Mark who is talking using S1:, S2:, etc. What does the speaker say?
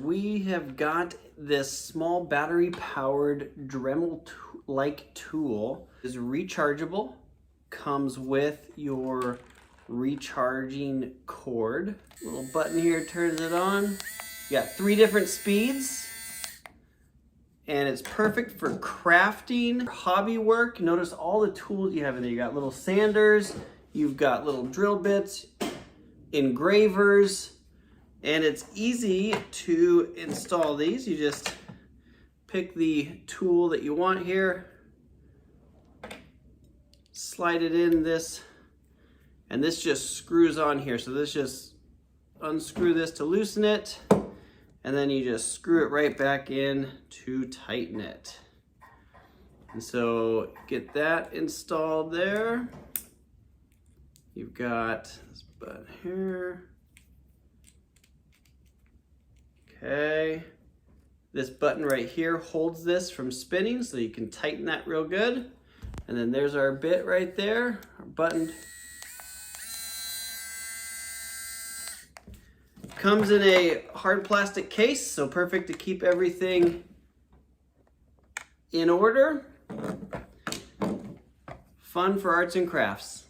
S1: we have got this small battery powered Dremel-like tool. It is rechargeable, comes with your recharging cord. Little button here turns it on. You got 3 different speeds, and it's perfect for crafting, hobby work. Notice all the tools you have in there. You got little sanders, you've got little drill bits, engravers, and it's easy to install these. You just pick the tool that you want here, slide it in this, and this just screws on here. So this just unscrew this to loosen it, and then you just screw it right back in to tighten it. And so get that installed there. You've got this button here. Okay. This button right here holds this from spinning, so you can tighten that real good. And then there's our bit right there, our button. Comes in a hard plastic case, so perfect to keep everything in order. Fun for arts and crafts.